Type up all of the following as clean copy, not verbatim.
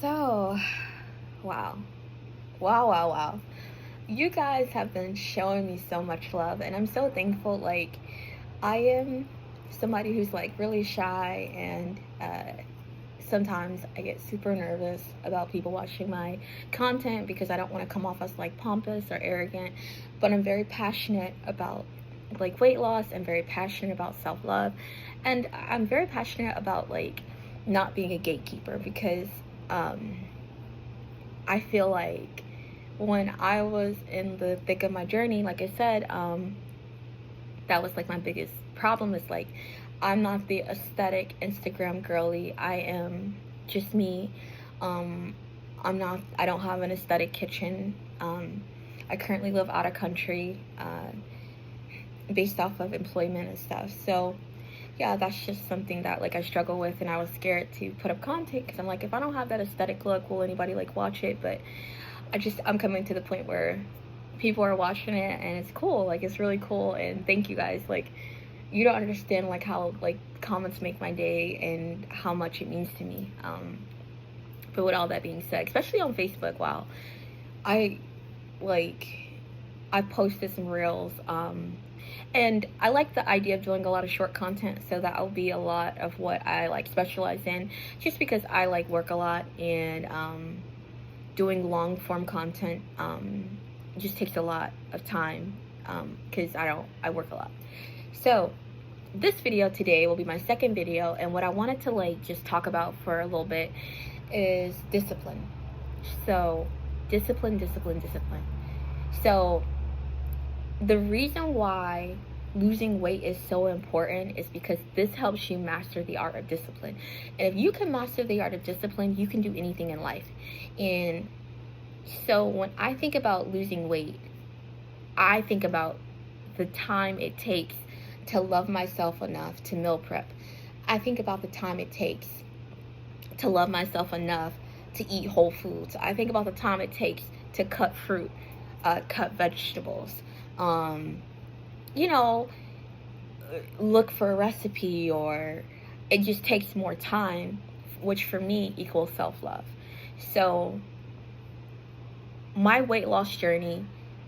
So, wow. Wow. You guys have been showing me so much love, and I'm so thankful. Like, I am somebody who's like really shy, and sometimes I get super nervous about people watching my content because I don't want to come off as like pompous or arrogant. But I'm very passionate about like weight loss. I'm very passionate about self love, and I'm very passionate about like not being a gatekeeper because um, I feel like when I was in the thick of my journey, like I said, that was like my biggest problem is like I'm not the aesthetic Instagram girly. I am just me. Um, I don't have an aesthetic kitchen. I currently live out of country based off of employment and stuff. So yeah, that's just something that like I struggle with, and I was scared to put up content because I'm like, if I don't have that aesthetic look, will anybody like watch it? But I'm coming to the point where people are watching it and it's cool. Like, it's really cool, and thank you guys. Like, you don't understand like how like comments make my day and how much it means to me. But with all that being said, especially on Facebook, wow, I like I posted some reels. And I like the idea of doing a lot of short content, so that'll be a lot of what I like specialize in, just because I like work a lot, and doing long form content just takes a lot of time because I work a lot. So this video today will be my second video, and what I wanted to like just talk about for a little bit is discipline. So discipline. So the reason why losing weight is so important is because this helps you master the art of discipline. And if you can master the art of discipline, you can do anything in life. And so when I think about losing weight, I think about the time it takes to love myself enough to meal prep. I think about the time it takes to love myself enough to eat whole foods. I think about the time it takes to cut fruit, cut vegetables, you know, look for a recipe, or it just takes more time, which for me equals self-love. So my weight loss journey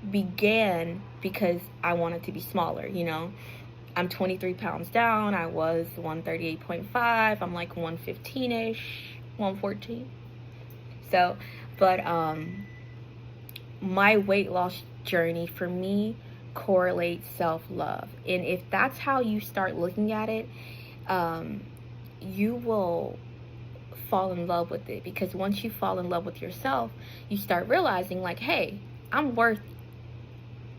began because I wanted to be smaller, I'm 23 pounds down. I was 138.5. I'm like 115-ish, 114. So, but my weight loss journey for me correlates self-love. And if that's how you start looking at it, you will fall in love with it, because once you fall in love with yourself, you start realizing like, hey, I'm worth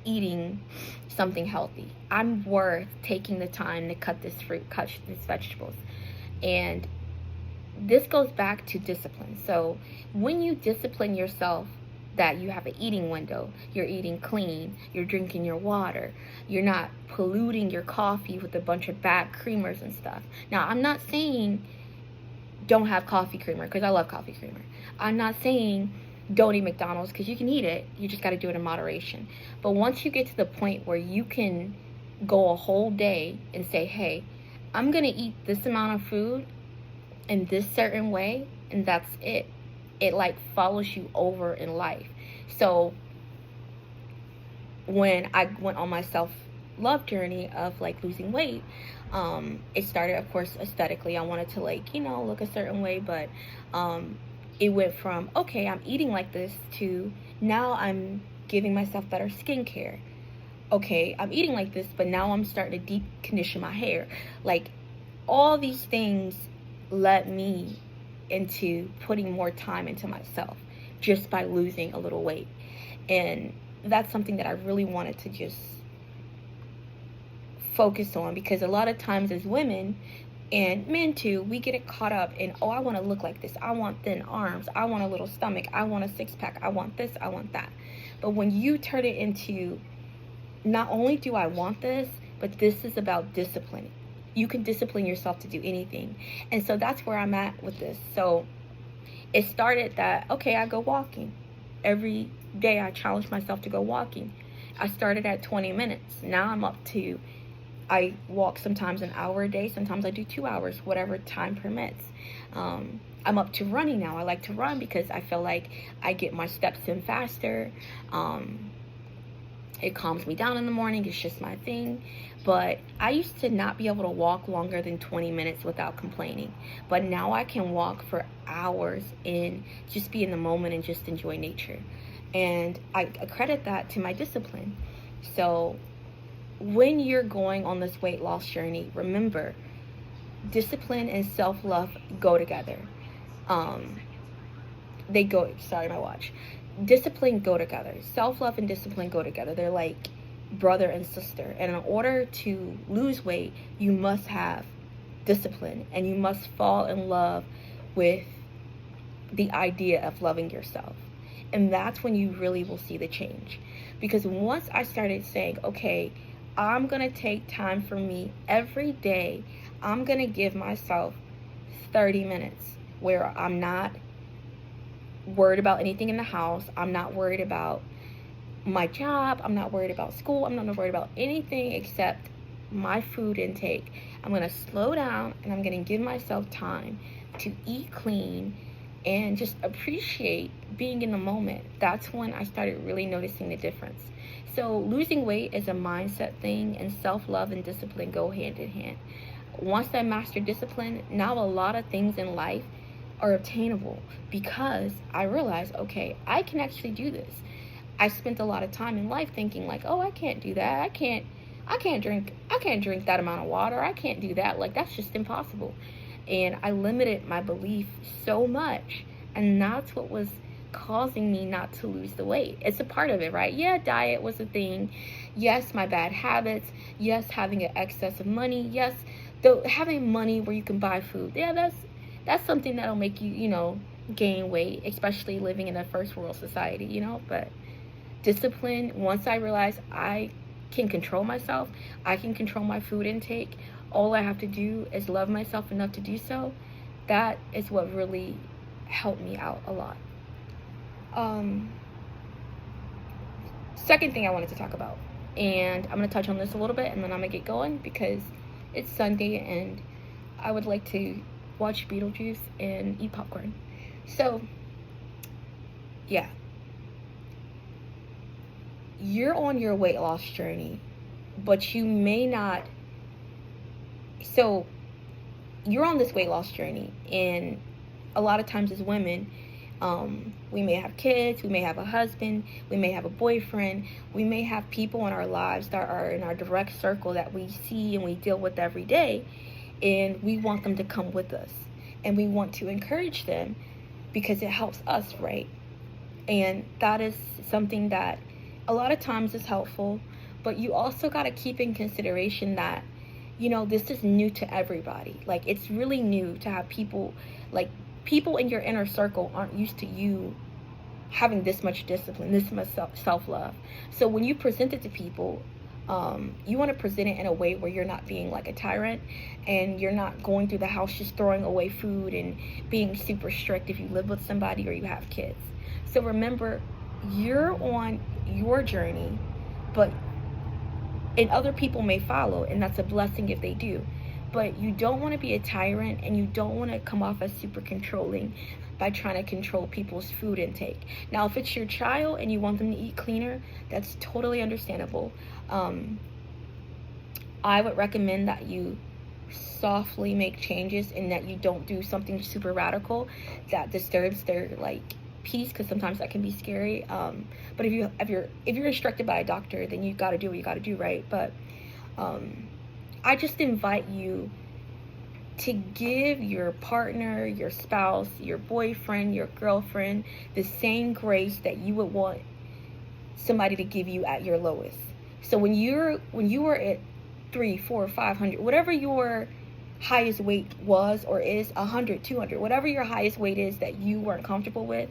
eating something healthy. I'm worth taking the time to cut this fruit, cut these vegetables. And this goes back to discipline. So when you discipline yourself, that you have an eating window, you're eating clean, you're drinking your water, you're not polluting your coffee with a bunch of bad creamers and stuff. Now, I'm not saying don't have coffee creamer, because I love coffee creamer. I'm not saying don't eat McDonald's, because you can eat it, you just got to do it in moderation. But once you get to the point where you can go a whole day and say, hey, I'm going to eat this amount of food in this certain way, and that's it. It like follows you over in life. So when I went on my self-love journey of like losing weight, it started, of course, aesthetically. I wanted to like, look a certain way, but it went from, okay, I'm eating like this, to now I'm giving myself better skincare. Okay, I'm eating like this, but now I'm starting to deep condition my hair. Like, all these things led me into putting more time into myself just by losing a little weight. And that's something that I really wanted to just focus on, because a lot of times as women, and men too, we get it caught up in, oh, I want to look like this, I want thin arms, I want a little stomach, I want a six-pack, I want this, I want that. But when you turn it into, not only do I want this, but this is about discipline. You can discipline yourself to do anything. And so that's where I'm at with this. So it started that, okay, I go walking. Every day I challenge myself to go walking. I started at 20 minutes. Now I'm up to, I walk sometimes an hour a day. Sometimes I do 2 hours, whatever time permits. I'm up to running now. I like to run because I feel like I get my steps in faster. It calms me down in the morning. It's just my thing. But I used to not be able to walk longer than 20 minutes without complaining. But now I can walk for hours and just be in the moment and just enjoy nature. And I credit that to my discipline. So when you're going on this weight loss journey, remember, discipline and self-love go together. They go, sorry, my watch. Discipline go together. Self-love and discipline go together. They're like brother and sister. And in order to lose weight, you must have discipline, and you must fall in love with the idea of loving yourself. And that's when you really will see the change. Because once I started saying, okay, I'm going to take time for me every day, I'm going to give myself 30 minutes where I'm not worried about anything in the house. I'm not worried about my job. I'm not worried about school. I'm not worried about anything except my food intake. I'm going to slow down, and I'm going to give myself time to eat clean and just appreciate being in the moment. That's when I started really noticing the difference. So losing weight is a mindset thing, and self-love and discipline go hand in hand. Once I mastered discipline, now a lot of things in life are obtainable because I realized, okay, I can actually do this. I spent a lot of time in life thinking like, oh, I can't do that. I can't drink that amount of water. I can't do that. Like, that's just impossible. And I limited my belief so much, and that's what was causing me not to lose the weight. It's a part of it, right? Yeah, diet was a thing. Yes, my bad habits. Yes, having an excess of money. Yes, having money where you can buy food. Yeah, that's something that'll make you, gain weight, especially living in a first world society, But discipline, once I realized I can control myself, I can control my food intake, all I have to do is love myself enough to do so. That is what really helped me out a lot. Second thing I wanted to talk about, and I'm going to touch on this a little bit, and then I'm going to get going because it's Sunday and I would like to watch Beetlejuice and eat popcorn. So, yeah. You're on your weight loss journey, but you may not. So, you're on this weight loss journey, and a lot of times as women, we may have kids, we may have a husband, we may have a boyfriend, we may have people in our lives that are in our direct circle that we see and we deal with every day, and we want them to come with us, and we want to encourage them because it helps us, right? And that is something that a lot of times is helpful, but you also got to keep in consideration that, this is new to everybody. Like, it's really new to have people in your inner circle aren't used to you having this much discipline, this much self-love. So when you present it to people, you want to present it in a way where you're not being like a tyrant, and you're not going through the house just throwing away food and being super strict if you live with somebody or you have kids. So remember, you're on your journey, and other people may follow, and that's a blessing if they do. But you don't want to be a tyrant, and you don't want to come off as super controlling by trying to control people's food intake. Now, if it's your child and you want them to eat cleaner, that's totally understandable. I would recommend that you softly make changes, and that you don't do something super radical that disturbs their peace, because sometimes that can be scary. But if you're instructed by a doctor, then you got to do what you got to do, right? But I just invite you to give your partner, your spouse, your boyfriend, your girlfriend the same grace that you would want somebody to give you at your lowest. So when you were at 300, 400, 500, whatever your highest weight was or is, 100, 200, whatever your highest weight is that you weren't comfortable with,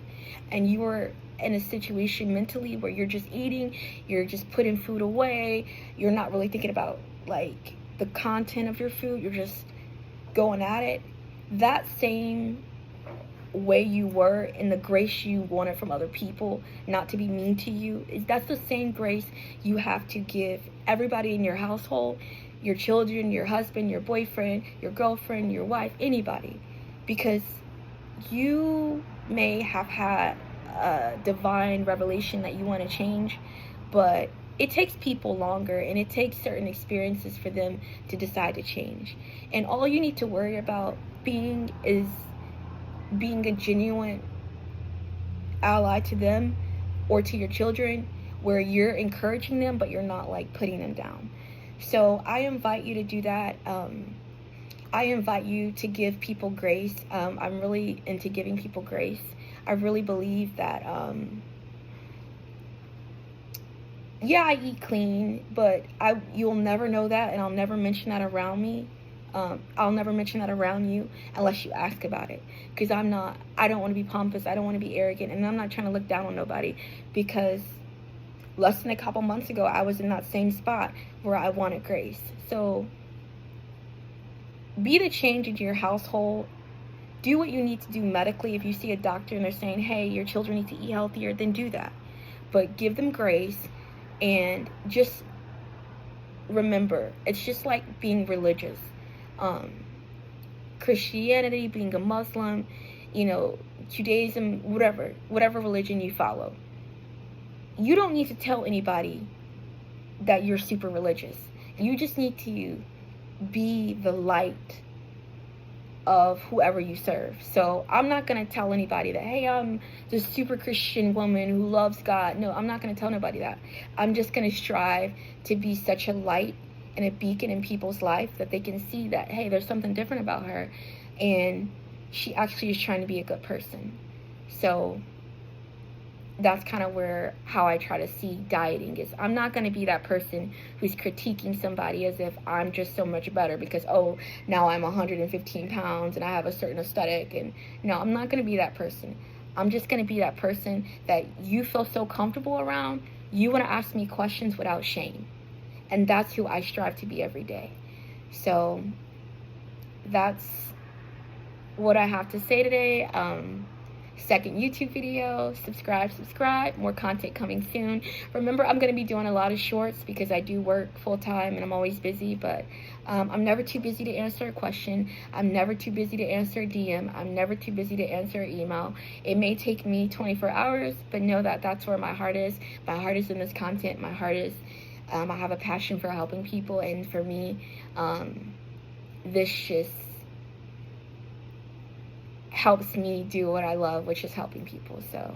and you were in a situation mentally where you're just eating, you're just putting food away, you're not really thinking about the content of your food, you're just going at it, that same way you were and the grace you wanted from other people not to be mean to you, that's the same grace you have to give everybody in your household, your children, your husband, your boyfriend, your girlfriend, your wife, anybody. Because you may have had a divine revelation that you want to change, but it takes people longer, and it takes certain experiences for them to decide to change. And all you need to worry about being is being a genuine ally to them or to your children, where you're encouraging them but you're not like putting them down. So I invite you to do that. I invite you to give people grace. I'm really into giving people grace. I really believe that yeah, I eat clean, but you'll never know that, and I'll never mention that around me. I'll never mention that around you unless you ask about it. Because I don't want to be pompous, I don't want to be arrogant, and I'm not trying to look down on nobody, because less than a couple months ago, I was in that same spot where I wanted grace. So be the change in your household. Do what you need to do medically. If you see a doctor and they're saying, hey, your children need to eat healthier, then do that. But give them grace, and just remember, it's just like being religious. Christianity, being a Muslim, Judaism, whatever religion you follow. You don't need to tell anybody that you're super religious. You just need to be the light of whoever you serve. So I'm not going to tell anybody that, hey, I'm this super Christian woman who loves God. No, I'm not going to tell nobody that. I'm just going to strive to be such a light and a beacon in people's life that they can see that, hey, there's something different about her, and she actually is trying to be a good person. So that's kind of how I try to see dieting is. I'm not going to be that person who's critiquing somebody as if I'm just so much better because, oh, now I'm 115 pounds and I have a certain aesthetic. And no, I'm not going to be that person. I'm just going to be that person that you feel so comfortable around. You want to ask me questions without shame. And that's who I strive to be every day. So that's what I have to say today. Second YouTube video. Subscribe. More content coming soon. Remember, I'm going to be doing a lot of shorts because I do work full time and I'm always busy, but I'm never too busy to answer a question. I'm never too busy to answer a DM. I'm never too busy to answer an email. It may take me 24 hours, but know that that's where my heart is. My heart is in this content. My heart is, I have a passion for helping people, and for me, this just helps me do what I love, which is helping people. So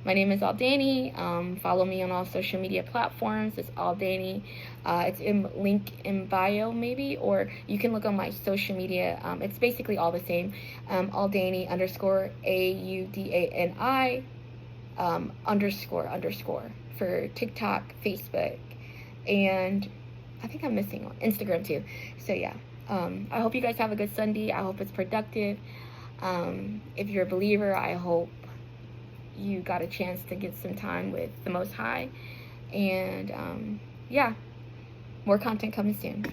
my name is Aldani. Follow me on all social media platforms. It's Aldani. It's in link in bio maybe, or you can look on my social media. It's basically all the same. Aldani _ AUDANI _ for TikTok, Facebook, and I think I'm missing on Instagram too. So yeah, I hope you guys have a good Sunday. I hope it's productive. If you're a believer, I hope you got a chance to get some time with the Most High. And yeah, more content coming soon.